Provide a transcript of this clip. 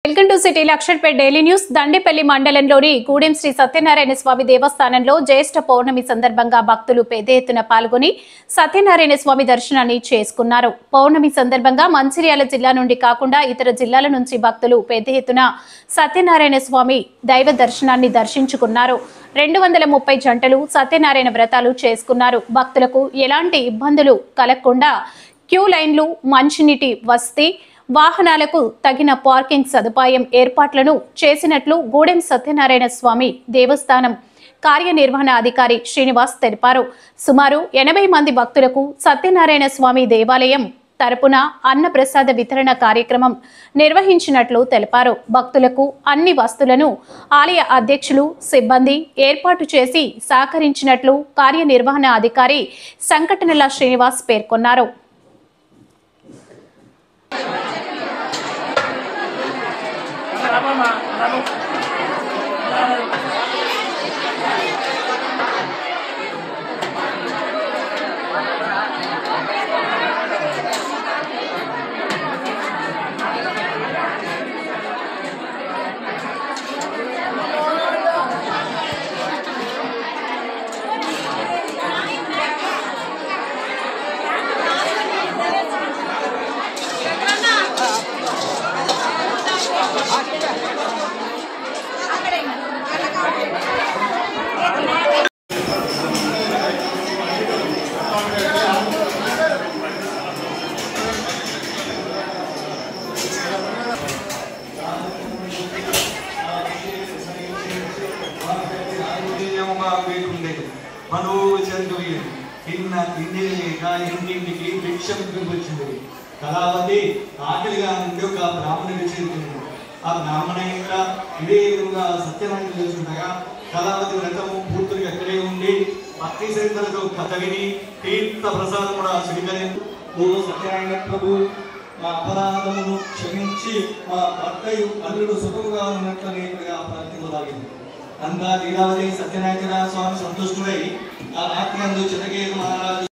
Welcome to city Laxettipet daily news. Dandepalli మండలంలోని గూడెం శ్రీ సత్యనారాయణ స్వామి దేవస్థానంలో జ్యేష్ఠ పౌర్ణమి సందర్భంగా భక్తులు పెద్ద ఎత్తున పాల్గొని సత్యనారాయణ స్వామి దర్శనాన్ని చేసుకున్నారు. పౌర్ణమి సందర్భంగా మంచిర్యాల జిల్లా నుండి కాకుండా ఇతర జిల్లాల నుంచి భక్తులు పెద్ద ఎత్తున సత్యనారాయణ స్వామి దైవ దర్శనాన్ని దర్శించుకున్నారు. 230 జంటలు సత్యనారాయణ వ్రతాలు చేసుకున్నారు. భక్తులకు ఎలాంటి ఇబ్బందులు కలగకుండా క్యూ లైన్లు, మంచినీటి వసతి, వాహనాలకు తగిన పార్కింగ్ సదుపాయం ఏర్పాట్లను చేసినట్లు గూడెం సత్యనారాయణ స్వామి దేవస్థానం కార్యనిర్వహణ అధికారి శ్రీనివాస్ తెలిపారు. సుమారు 80 మంది భక్తులకు సత్యనారాయణ స్వామి దేవాలయం తరపున అన్న ప్రసాద వితరణ కార్యక్రమం నిర్వహించినట్లు తెలిపారు. భక్తులకు అన్ని వస్తువులను ఆలయ అధ్యక్షులు, సిబ్బంది ఏర్పాటు చేసి సహకరించినట్లు కార్యనిర్వహణ అధికారి సంకటనల శ్రీనివాస్ పేర్కొన్నారు. ఇంటింటికి భిక్షం వచ్చింది. కళావతి ఆకలిగా నుండి ఒక బ్రాహ్మణుడి చేరుకుంది. ఆ బ్రాహ్మణ ఇదే విధంగా సత్యనారాయణ చేస్తుండగా కళావతి వ్రతము పూర్తిగా అక్కడే ఉండి భక్తి శ్రద్ధలతో కథ విని తీర్థ ప్రసాదం కూడా స్వీకరించి, ఓ సత్యనారాయణ ప్రభు, మా అపరాధమును క్షమించి మా భర్తయు అల్లుడు సుఖముగా ఉన్నట్లని ప్రార్థించలాగింది. అంతా లీలావతి సత్యనారాయణ స్వామి సంతుష్టుడై ఆ రాత్రి అందు చితకేతు మహారాజు